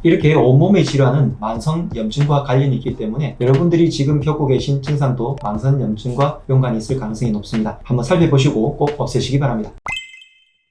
이렇게 온몸의 질환은 만성염증과 관련이 있기 때문에 여러분들이 지금 겪고 계신 증상도 만성염증과 연관이 있을 가능성이 높습니다. 한번 살펴보시고 꼭 없애시기 바랍니다.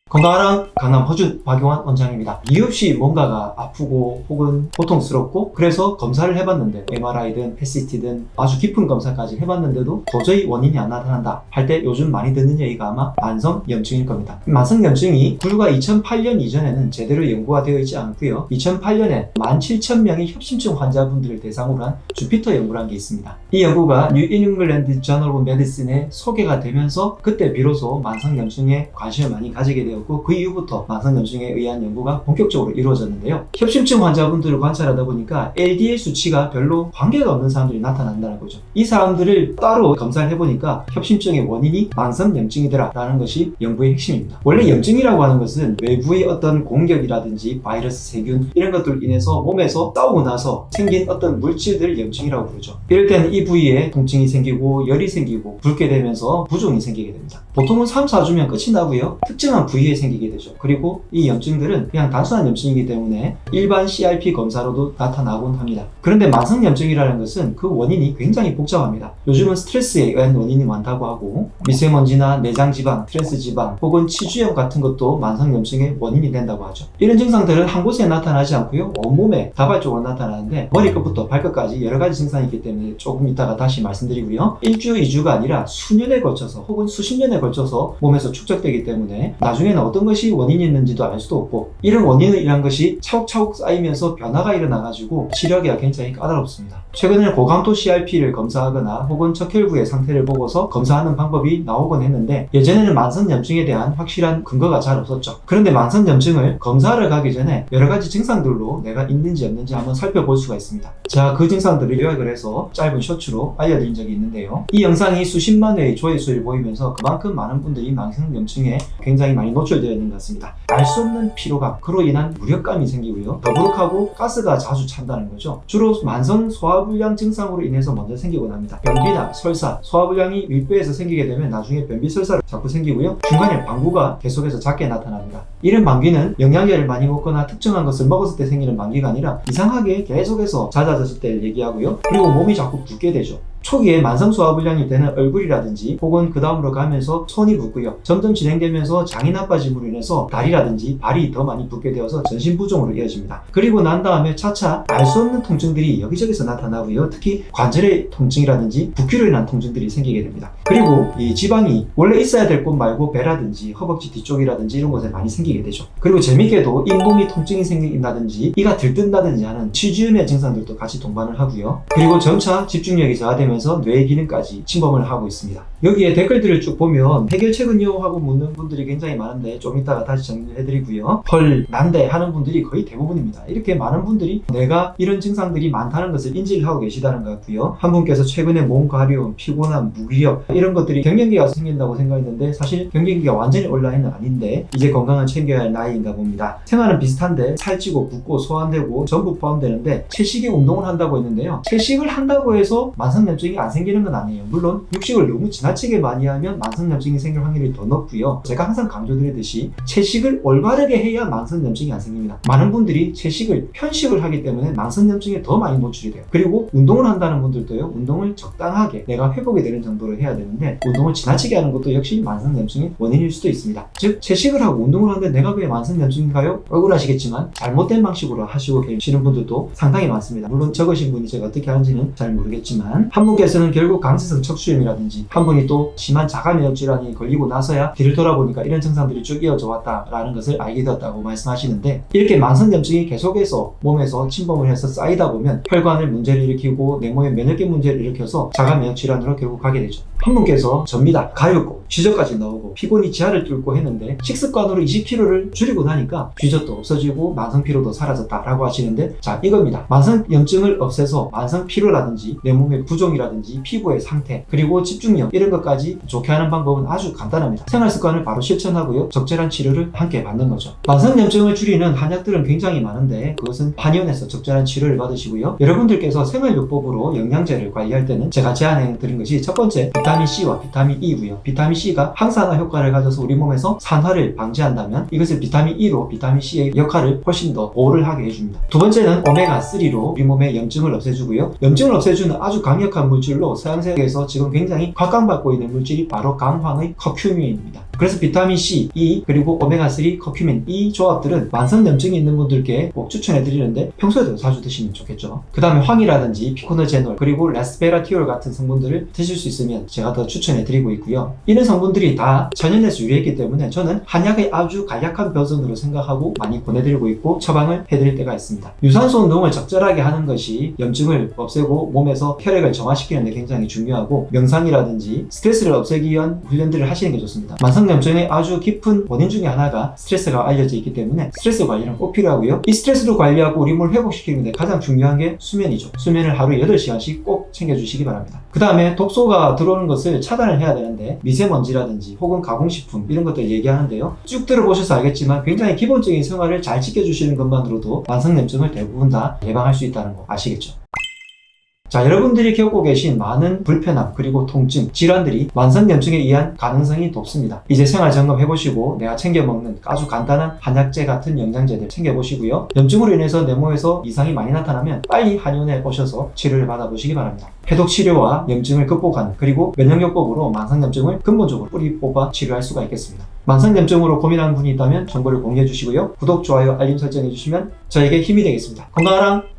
건강한 강남 허준 박용환 원장입니다. 이유 없이 뭔가가 아프고 혹은 고통스럽고 그래서 검사를 해봤는데 MRI든 PET-CT든 아주 깊은 검사까지 해봤는데도 도저히 원인이 안 나타난다 할 때 요즘 많이 듣는 얘기가 아마 만성염증일 겁니다. 만성염증이 불과 2008년 이전에는 제대로 연구가 되어 있지 않고요. 2008년에 17,000명의 협심증 환자분들을 대상으로 한 주피터 연구라는 게 있습니다. 이 연구가 뉴 잉글랜드 저널 오브 메디슨에 소개가 되면서 그때 비로소 만성염증에 관심을 많이 가지게 되었고 그 이후부터 만성염증에 의한 연구가 본격적으로 이루어졌는데요. 협심증 환자분들을 관찰하다 보니까 LDL 수치가 별로 관계가 없는 사람들이 나타난다는 거죠. 이 사람들을 따로 검사를 해보니까 협심증의 원인이 만성염증이더라 라는 것이 연구의 핵심입니다. 원래 염증이라고 하는 것은 외부의 어떤 공격이라든지 바이러스, 세균 이런 것들로 인해서 몸에서 싸우고 나서 생긴 어떤 물질들을 염증이라고 부르죠. 이럴 때는 이 부위에 통증이 생기고 열이 생기고 붓게 되면서 부종이 생기게 됩니다. 보통은 3, 4주면 끝이 나고요. 특정한 부위에 생기게 되죠. 그리고 이 염증들은 그냥 단순한 염증이기 때문에 일반 CRP 검사로도 나타나곤 합니다. 그런데 만성염증이라는 것은 그 원인이 굉장히 복잡합니다. 요즘은 스트레스에 의한 원인이 많다고 하고 미세먼지나 내장지방, 트랜스지방 혹은 치주염 같은 것도 만성염증의 원인이 된다고 하죠. 이런 증상들은 한 곳에 나타나지 않고요. 온몸에 다발적으로 나타나는데 머리끝부터 발끝까지 여러 가지 증상이 있기 때문에 조금 이따가 다시 말씀드리고요. 1주, 2주가 아니라 수년에 걸쳐서 혹은 수십 년에 걸쳐서 몸에서 축적되기 때문에 나중에는 어떤 것이 원인이 있는지도 알 수도 없고 이런 원인이란 것이 차곡차곡 쌓이면서 변화가 일어나가지고 치료하기가 굉장히 까다롭습니다. 최근에는 고강도 CRP를 검사하거나 혹은 척혈부의 상태를 보고서 검사하는 방법이 나오곤 했는데 예전에는 만성염증에 대한 확실한 근거가 잘 없었죠. 그런데 만성염증을 검사하러 가기 전에 여러 가지 증상들로 내가 있는지 없는지 한번 살펴볼 수가 있습니다. 제가 그 증상들을 요약을 해서 짧은 쇼츠로 알려드린 적이 있는데요. 이 영상이 수십만 회의 조회수를 보이면서 그만큼 많은 분들이 만성염증에 굉장히 많이 노출되어 있는 것 같습니다. 알 수 없는 피로감, 그로 인한 무력감이 생기고요. 더부룩하고 가스가 자주 찬다는 거죠. 주로 만성 소화불량 증상으로 인해서 먼저 생기곤 합니다. 변비나 설사, 소화불량이 윗배에서 생기게 되면 나중에 변비 설사가 자꾸 생기고요. 중간에 방구가 계속해서 작게 나타납니다. 이런 만기는 영양제를 많이 먹거나 특정한 것을 먹었을 때 생기는 만기가 아니라 이상하게 계속해서 잦아졌을 때를 얘기하고요. 그리고 몸이 자꾸 붓게 되죠. 초기에 만성소화불량일 때는 얼굴이라든지 혹은 그 다음으로 가면서 손이 붓고요. 점점 진행되면서 장이 나빠짐으로 인해서 다리라든지 발이 더 많이 붓게 되어서 전신부종으로 이어집니다. 그리고 난 다음에 차차 알 수 없는 통증들이 여기저기서 나타나고요. 특히 관절의 통증이라든지 붓기로 인한 통증들이 생기게 됩니다. 그리고 이 지방이 원래 있어야 될 곳 말고 배라든지 허벅지 뒤쪽이라든지 이런 곳에 많이 생기게 되죠. 그리고 재밌게도 잇몸이 통증이 생긴다든지 이가 들뜬다든지 하는 치주염의 증상들도 같이 동반을 하고요. 그리고 점차 집중력이 저하되면 뇌의 기능까지 침범을 하고 있습니다. 여기에 댓글들을 쭉 보면 해결책은요 하고 묻는 분들이 굉장히 많은데 좀 이따가 다시 정리를 해드리고요. 헐 난데 하는 분들이 거의 대부분입니다. 이렇게 많은 분들이 내가 이런 증상들이 많다는 것을 인지를 하고 계시다는 것 같고요. 한 분께서 최근에 몸 가려움, 피곤함, 무기력 이런 것들이 경련기가 생긴다고 생각했는데 사실 경련기가 완전히 온라인은 아닌데 이제 건강을 챙겨야 할 나이인가 봅니다. 생활은 비슷한데 살찌고 붓고 소화되고 전부 포함되는데 채식의 운동을 한다고 했는데요. 채식을 한다고 해서 만성염증이 안 생기는 건 아니에요. 물론 육식을 너무 지나치게 많이 하면 만성염증이 생길 확률이 더 높고요. 제가 항상 강조드리듯이 채식을 올바르게 해야 만성염증이 안 생깁니다. 많은 분들이 채식을 편식을 하기 때문에 만성염증에 더 많이 노출이 돼요. 그리고 운동을 한다는 분들도요. 운동을 적당하게 내가 회복이 되는 정도로 해야 되는데 운동을 지나치게 하는 것도 역시 만성염증의 원인일 수도 있습니다. 즉 채식을 하고 운동을 하는데 내가 왜 만성염증인가요? 억울하시겠지만 잘못된 방식으로 하시고 계시는 분들도 상당히 많습니다. 물론 적으신 분이 제가 어떻게 하는지는 잘 모르겠지만 한 분께서는 결국 강세성 척수염이라든지 한 분이 또 심한 자가면역 질환이 걸리고 나서야 뒤를 돌아보니까 이런 증상들이 쭉 이어져 왔다라는 것을 알게 되었다고 말씀하시는데 이렇게 만성염증이 계속해서 몸에서 침범을 해서 쌓이다 보면 혈관을 문제를 일으키고 내 몸에 면역계 문제를 일으켜서 자가면역 질환으로 결국 가게 되죠. 한 분께서 접니다. 가렵고 쥐젖까지 나오고 피곤이 지하를 뚫고 했는데 식습관으로 20kg를 줄이고 나니까 쥐젖도 없어지고 만성피로도 사라졌다라고 하시는데 자 이겁니다. 만성염증을 없애서 만성피로라든지 내 몸에 부종이 가족이라든지 피부의 상태 그리고 집중력 이런 것까지 좋게 하는 방법은 아주 간단합니다. 생활습관을 바로 실천하고요. 적절한 치료를 함께 받는 거죠. 만성염증을 줄이는 한약들은 굉장히 많은데 그것은 한의원에서 적절한 치료를 받으시고요. 여러분들께서 생활요법으로 영양제를 관리할 때는 제가 제안해 드린 것이 첫 번째 비타민C와 비타민E고요. 비타민C가 항산화 효과를 가져서 우리 몸에서 산화를 방지한다면 이것을 비타민E로 비타민C의 역할을 훨씬 더 보호를 하게 해줍니다. 두 번째는 오메가3로 우리 몸의 염증을 없애주고요. 염증을 없애주는 아주 강력한 물질로 서양세계에서 지금 굉장히 각광받고 있는 물질이 바로 강황의 커큐민입니다. 그래서 비타민C, E 그리고 오메가3 커큐민 이 조합들은 만성염증이 있는 분들께 꼭 추천해 드리는데 평소에도 자주 드시면 좋겠죠. 그 다음에 황이라든지 피코너제놀 그리고 레스베라티올 같은 성분들을 드실 수 있으면 제가 더 추천해 드리고 있고요. 이런 성분들이 다 천연에서 유래했기 때문에 저는 한약의 아주 간략한 버전으로 생각하고 많이 보내드리고 있고 처방을 해드릴 때가 있습니다. 유산소 운동을 적절하게 하는 것이 염증을 없애고 몸에서 혈액을 정화시키는 데 굉장히 중요하고 명상이라든지 스트레스를 없애기 위한 훈련들을 하시는 게 좋습니다. 만성염증의 아주 깊은 원인 중에 하나가 스트레스가 알려져 있기 때문에 스트레스 관리는 꼭 필요하고요. 이 스트레스도 관리하고 우리 몸을 회복시키는 데 가장 중요한 게 수면이죠. 수면을 하루에 8시간씩 꼭 챙겨주시기 바랍니다. 그 다음에 독소가 들어오는 것을 차단을 해야 되는데 미세먼지라든지 혹은 가공식품 이런 것들 얘기하는데요. 쭉 들어보셔서 알겠지만 굉장히 기본적인 생활을 잘 지켜주시는 것만으로도 만성염증을 대부분 다 예방할 수 있다는 거 아시겠죠? 자, 여러분들이 겪고 계신 많은 불편함 그리고 통증, 질환들이 만성염증에 의한 가능성이 높습니다. 이제 생활 점검 해보시고 내가 챙겨 먹는 아주 간단한 한약재 같은 영양제들 챙겨보시고요. 염증으로 인해서 내 몸에서 이상이 많이 나타나면 빨리 한의원에 오셔서 치료를 받아보시기 바랍니다. 해독 치료와 염증을 극복하는 그리고 면역요법으로 만성염증을 근본적으로 뿌리 뽑아 치료할 수가 있겠습니다. 만성염증으로 고민하는 분이 있다면 정보를 공유해 주시고요. 구독, 좋아요, 알림 설정해 주시면 저에게 힘이 되겠습니다. 건강하랑!